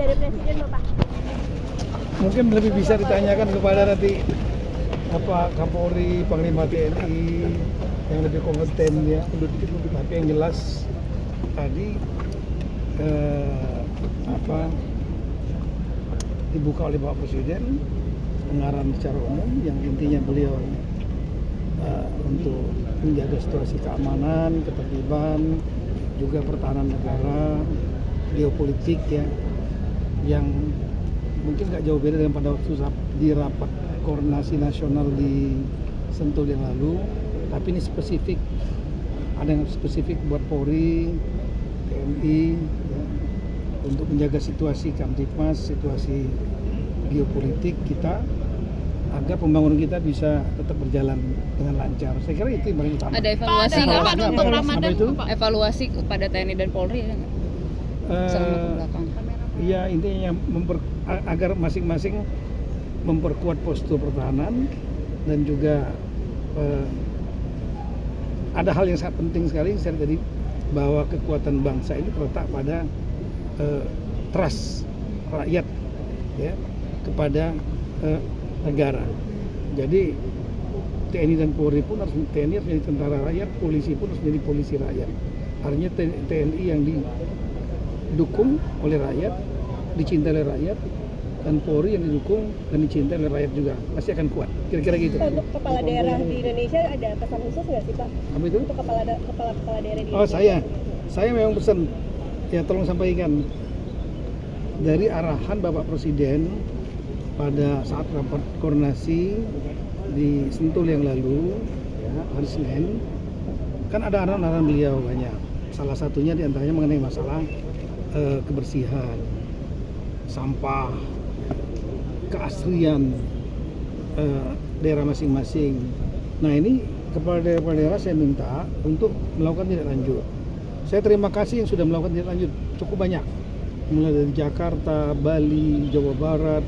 dari Presiden Bapak? Mungkin lebih bisa ditanyakan kepada nanti Kapolri, Panglima TNI yang lebih kompeten ya. Tapi yang jelas tadi dibuka oleh Bapak Presiden pengarahan secara umum yang intinya beliau untuk menjaga situasi keamanan, ketertiban, juga pertahanan negara, geopolitik ya, yang mungkin nggak jauh beda dengan pada waktu di rapat koordinasi nasional di Sentul yang lalu, tapi ini spesifik, ada yang spesifik buat Polri, TNI ya, untuk menjaga situasi Kamtipmas, situasi geopolitik kita, agar pembangunan kita bisa tetap berjalan dengan lancar. Saya kira itu yang paling utama. Ada evaluasi nggak Pak untuk Ramadan? Itu? Evaluasi kepada TNI dan Polri ya nggak? Selama ke belakang. Ya intinya agar masing-masing memperkuat postur pertahanan dan juga ada hal yang sangat penting sekali saya tadi, bahwa kekuatan bangsa ini terletak pada trust rakyat ya kepada negara. Jadi TNI dan Polri pun harus, TNI harus menjadi tentara rakyat, polisi pun harus menjadi polisi rakyat. Artinya TNI yang didukung oleh rakyat, dicintai oleh rakyat, dan Polri yang didukung dan dicintai oleh rakyat juga pasti akan kuat. Kira-kira gitu. Untuk kepala daerah di Indonesia ada pesan khusus nggak sih Pak? Apa itu? Untuk kepala daerah di Oh Indonesia. saya memang pesan ya, tolong sampaikan dari arahan Bapak Presiden pada saat rapat koordinasi di Sentul yang lalu ya, hari Senin, kan ada arahan-arahan beliau banyak. Salah satunya diantaranya mengenai masalah kebersihan, sampah, keasrian daerah masing-masing. Nah ini kepada daerah saya minta untuk melakukan tindak lanjut. Saya terima kasih yang sudah melakukan tindak lanjut cukup banyak, mulai dari Jakarta, Bali, Jawa Barat,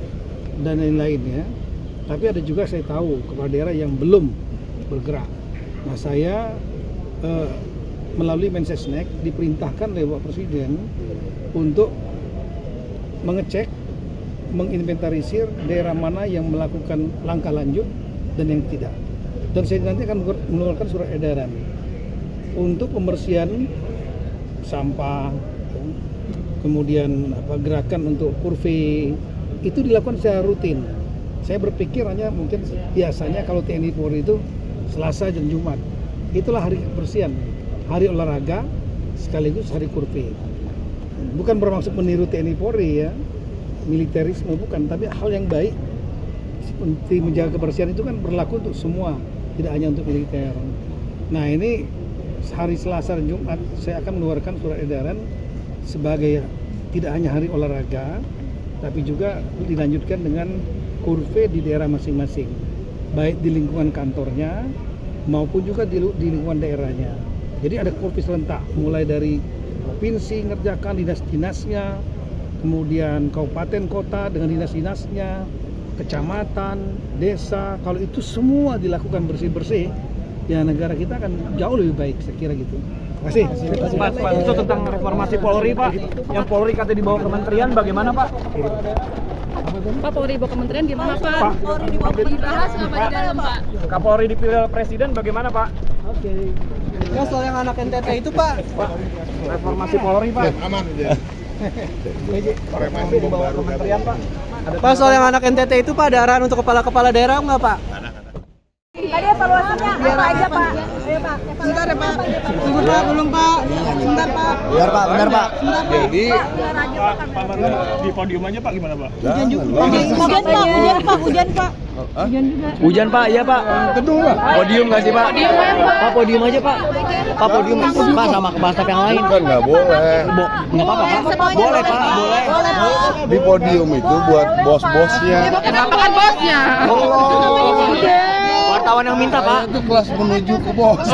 dan lain-lain ya. Tapi ada juga saya tahu kepala daerah yang belum bergerak. Nah saya melalui Mensesnek diperintahkan oleh Bapak Presiden untuk mengecek, menginventarisir daerah mana yang melakukan langkah lanjut dan yang tidak. Dan saya nanti akan mengeluarkan surat edaran untuk pembersihan sampah, kemudian gerakan untuk kurve itu dilakukan secara rutin. Saya berpikir hanya mungkin biasanya kalau TNI Polri itu Selasa dan Jumat, itulah hari kebersihan, hari olahraga sekaligus hari kurve. Bukan bermaksud meniru TNI Polri ya, militerisme bukan, tapi hal yang baik seperti menjaga kebersihan itu kan berlaku untuk semua, tidak hanya untuk militer. Nah ini hari Selasa dan Jumat saya akan mengeluarkan surat edaran sebagai tidak hanya hari olahraga, tapi juga dilanjutkan dengan kurve di daerah masing-masing, baik di lingkungan kantornya maupun juga di lingkungan daerahnya. Jadi ada kurve serentak, mulai dari provinsi ngerjakan dinas-dinasnya, kemudian kabupaten kota dengan dinas-dinasnya, kecamatan, desa. Kalau itu semua dilakukan bersih-bersih, ya negara kita akan jauh lebih baik, saya kira gitu. Terima kasih. Pak, itu tentang reformasi Polri Pak, yang Polri katanya dibawa kementerian, bagaimana Pak? Pak Polri bawa kementerian gimana Pak? Polri dibawa dibahas nggak Pak di dalam Pak? Kapolri dipilih Presiden bagaimana Pak? Oke. Ya soal yang anak NTT itu Pak. Reformasi Polri Pak. Aman aja. Reformasi dibawa kementerian Pak. Pak soal yang anak NTT itu Pak, ada arahan untuk kepala-kepala daerah nggak Pak? Tadi evaluasinya apa aja Pak? Ayo Pak. Sebentar ya Pak. Tunggu Pak, belum Pak. Sebentar Pak. Benar Pak, benar Pak. Jadi Di podium aja Pak gimana Pak? Hujan juga. Hujan Pak. Hujan Pak, iya Pak. tentu lah. Podium nggak sih Pak? Pak podium aja Pak. Pak podium Pak sama kepala staf yang lain. Kan nggak boleh. Nggak apa-apa Pak. Boleh Pak, boleh. Di podium itu buat bos-bosnya. Kenapa kan bosnya? Wartawan yang minta Pak. Itu kelas menuju ke bos.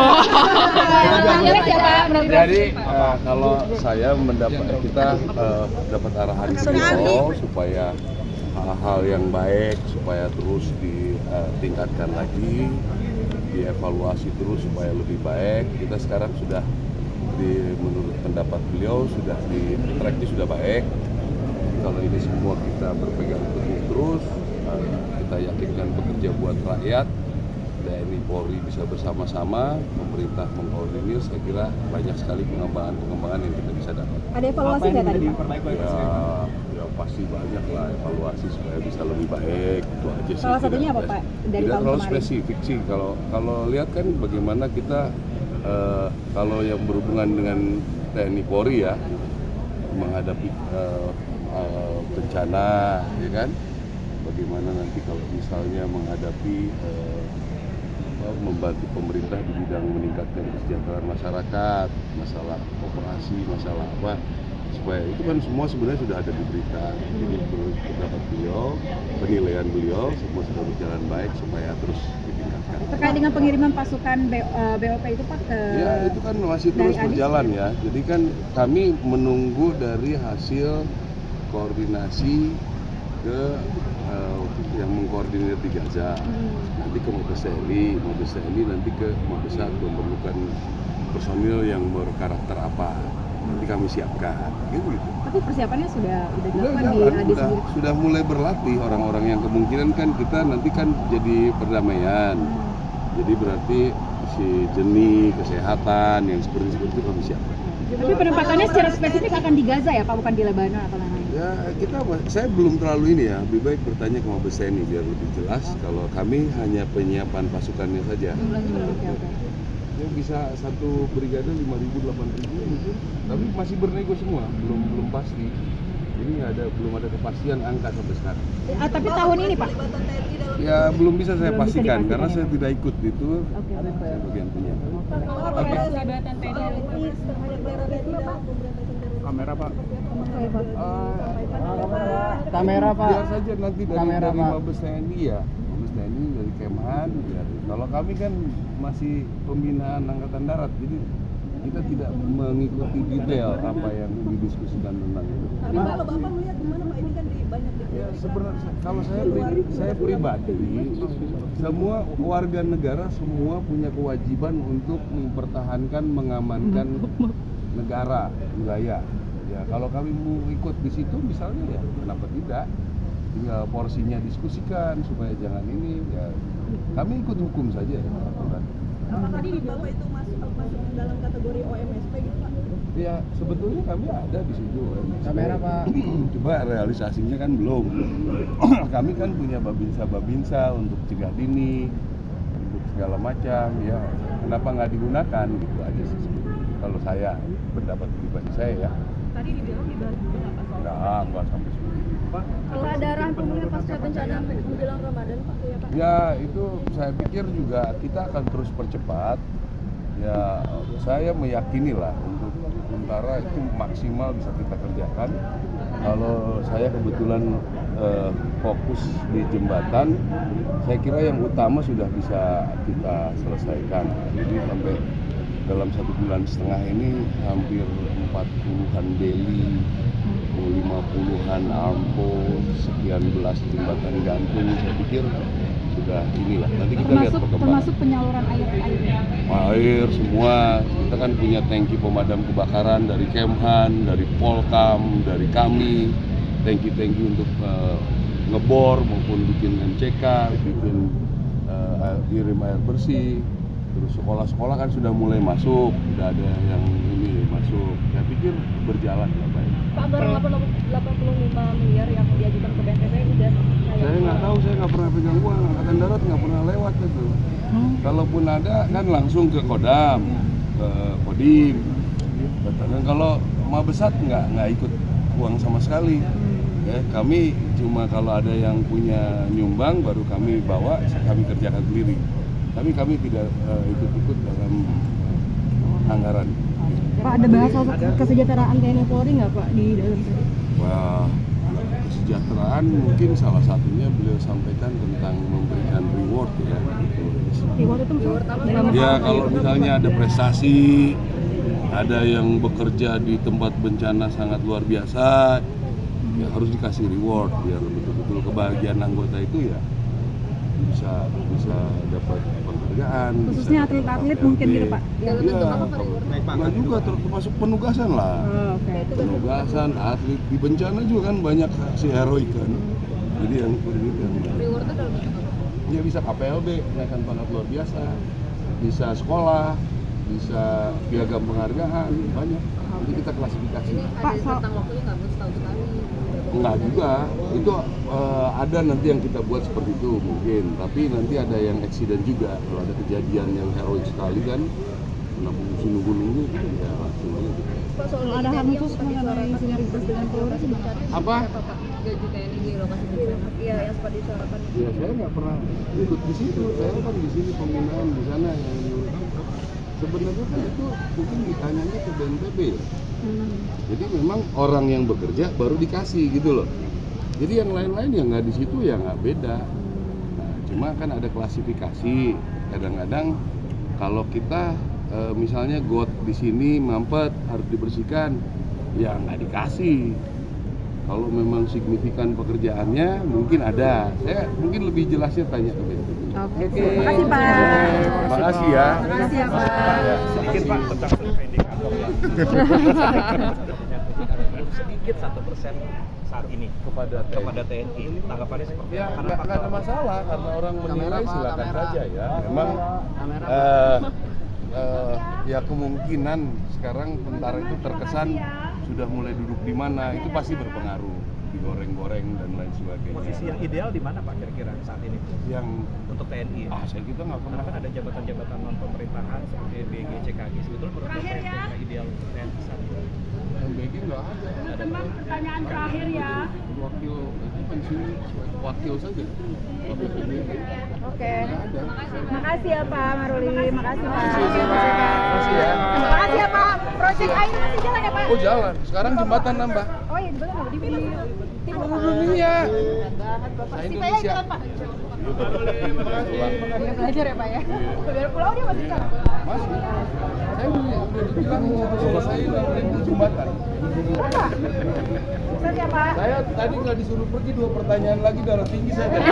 Jadi kalau saya kita dapat arahan beliau supaya hal-hal yang baik supaya terus ditingkatkan lagi, dievaluasi terus supaya lebih baik. Kita sekarang sudah menurut pendapat beliau sudah di tracknya sudah baik. Kita kalau ini semua kita berpegang teguh terus, kita yakinkan bekerja buat rakyat, TNI Polri bisa bersama-sama, pemerintah mengkoordinir, saya kira banyak sekali pengembangan yang kita bisa dapat. Ada evaluasi nggak tadi? Ya pasti banyak lah evaluasi supaya bisa lebih baik, itu aja sih. Salah satunya apa Pak? Dari Tidak tahun terlalu kemarin? spesifik sih, kalau lihat kan bagaimana kita kalau yang berhubungan dengan TNI Polri ya menghadapi bencana, ya kan? Bagaimana nanti kalau misalnya menghadapi membantu pemerintah di bidang meningkatkan kesejahteraan masyarakat, masalah operasi, masalah apa, supaya itu kan semua sebenarnya sudah ada di berita. Jadi menurut pendapat beliau, penilaian beliau semua sudah berjalan baik supaya terus ditingkatkan. Terkait dengan pengiriman pasukan BOP itu Pak ke... Ya itu kan masih terus berjalan ya. Jadi kan kami menunggu dari hasil koordinasi ke yang mengkoordinir di Gaza, nanti ke Mabes TNI nanti ke Mabes memerlukan personil yang berkarakter apa, nanti kami siapkan, gitu. Tapi persiapannya sudah dilakukan di AD sendiri. Sudah mulai berlatih orang-orang yang kemungkinan kan kita nanti kan jadi perdamaian, jadi berarti si Jeni, kesehatan yang seperti itu kami siapkan. Tapi penempatannya secara spesifik akan di Gaza ya Pak, bukan di Lebanon atau lain-lain? Ya saya belum terlalu ini ya, lebih baik bertanya ke Mabes TNI biar lebih jelas. Kalau kami hanya penyiapan pasukannya saja. Ya bisa satu brigade 5.000, 8.000 mungkin, tapi masih bernego semua, belum pasti. Jadi belum ada kepastian angka sampai sekarang. Tapi tahun ini Pak? Ya belum bisa saya Belum bisa pastikan dipastikan, karena ya? saya tidak ikut itu. Saya bagian punya. Kamera Pak. Kamera Pak. Biar saja nanti Kamera, dari Pak. Mabes TNI ya, Mabes TNI dari Kemhan. Biar. Kalau kami kan masih pembinaan Angkatan Darat, jadi kita tidak mengikuti detail apa yang didiskusikan tentang itu. Tapi kalau Bapak melihat gimana Pak, ini kan di banyak Ya sebenarnya kalau saya pribadi, semua warga negara semua punya kewajiban untuk mempertahankan, mengamankan negara, wilayah. Ya kalau kami mau ikut di situ misalnya ya kenapa tidak? Tinggal porsinya diskusikan supaya jangan ini ya. Kami ikut hukum saja ya. Tadi Bapak itu masuk dalam kategori OMSP gitu Pak? Ya sebetulnya kami ada di situ. Kamera Pak. Coba realisasinya kan belum. Kami kan punya babinsa untuk cegah dini, untuk segala macam ya. Kenapa nggak digunakan gitu aja sih sebetulnya. Kalau saya pendapat pribadi saya ya. Tadi dibilang dibahas juga nggak Pak? Enggak sampai seperti itu. Kalau ada arahan pemerintah pasca bencana menjelang Ramadan Pak, ya Pak? Ya itu saya pikir juga kita akan terus percepat. Ya saya meyakini lah untuk sementara itu maksimal bisa kita kerjakan. Kalau saya kebetulan fokus di jembatan, saya kira yang utama sudah bisa kita selesaikan. Jadi sampai dalam 1,5 bulan ini hampir 40-an beli, 50-an armpo, sekian belas jembatan gantung. Saya pikir sudah inilah. Nanti kita lihat perkembangan. Termasuk penyaluran Air semua. Kita kan punya tangki pemadam kebakaran dari Kemhan, dari Polkam, dari kami. Tangki-tangki untuk ngebor maupun bikin MCK, bikin kirim air bersih. Terus sekolah-sekolah kan sudah mulai masuk, sudah ada yang ini masuk. Saya pikir berjalan lah baik. Pak, anggaran 85 miliar yang diajukan ke BNPB udah Saya nggak tahu, saya nggak pernah pegang uang. Angkatan Darat nggak pernah lewat itu. Kalaupun ada kan langsung ke Kodam, ke Kodim. Dan kalau Mabesat nggak ikut uang sama sekali. Ya, kami cuma kalau ada yang punya nyumbang baru kami bawa, kami kerjakan sendiri. Kami tidak ikut-ikut dalam anggaran. Pak, ada bahas soal kesejahteraan TNI Polri nggak Pak di dalam tadi? Wah, kesejahteraan mungkin salah satunya beliau sampaikan tentang memberikan reward ya. Reward itu Ya kalau misalnya ada prestasi, ada yang bekerja di tempat bencana sangat luar biasa, ya harus dikasih reward biar betul-betul kebahagiaan anggota itu ya bisa dapat penghargaan. penghargaan. Khususnya bisa atlet-atlet dapat mungkin PLB. gitu, Pak? Iya, nggak juga termasuk penugasan lah. Oke. Penugasan atlet di bencana juga kan banyak aksi heroik kan. Jadi yang pendidikan. Rewardnya dalam bentuk apa? Ya bisa KPLB, kenaikan pangkat luar biasa, bisa sekolah, bisa piagam penghargaan, banyak. Nanti kita klasifikasi. Pak, Tentang waktunya nggak mau setahun sekali. Enggak juga, itu ada nanti yang kita buat seperti itu mungkin. Tapi nanti ada yang eksiden juga, kalau ada kejadian yang heroik sekali kan, nunggu-nunggu, ya langsung aja. Pak, soal ada hal khusus mengenai sinergitas dengan Polri sebenarnya. Apa? Gaji TNI di lokasi bencana. Iya, yang sempat disuarakan. Ya saya nggak pernah ikut di situ, saya kan di sini pembinaan di sana yang diurus. Sebenarnya kan itu mungkin ditanyanya ke BNPB ya. Jadi memang orang yang bekerja baru dikasih gitu loh. Jadi yang lain-lain yang nggak di situ ya nggak beda. Nah, cuma kan ada klasifikasi. Kadang-kadang kalau kita misalnya got di sini mampet harus dibersihkan, ya nggak dikasih. Kalau memang signifikan pekerjaannya mungkin ada. Saya mungkin lebih jelasnya tanya ke BNPB. Oke. Makasih, Pak. Makasih ya. Makasih ya, Pak. Sedikit Pak tentang survei indikator yang sedikit 1% saat ini kepada TNI. Tanggapannya seperti Ya apa? nggak ada masalah karena orang menilai silakan saja ya. Memang ya kemungkinan sekarang tentara itu terkesan sudah mulai duduk di mana itu pasti berpengaruh, digoreng-goreng dan lain sebagainya. Posisi yang ideal di mana Pak kira-kira saat ini Yang untuk TNI? saya kita nggak pernah Karena kan ada jabatan-jabatan non pemerintahan seperti BG, CKG. Sebetulnya menurut Bapak yang kira-kira ideal untuk TNI saat ini? MBG nggak ada. Pertanyaan terakhir ya. Wakil itu pensiun wakil saja. Wakil PBG. Oke. Makasih ya Pak Maruli. Makasih Pak. Makasih ya. Makasih ya Pak. Proyek air masih jalan ya Pak? Oh jalan. Sekarang jembatan nambah. Oh iya, jembatan nggak? Di timur Pak. Iya. Saya Indonesia. Jalan Pak. Biar belajar ya Pak ya. Biar pulau dia masih jalan. Masih. Saya udah dibilang selesai jembatan. Sukses ya Pak. Saya tadi nggak disuruh pergi 2 pertanyaan lagi darah tinggi saya.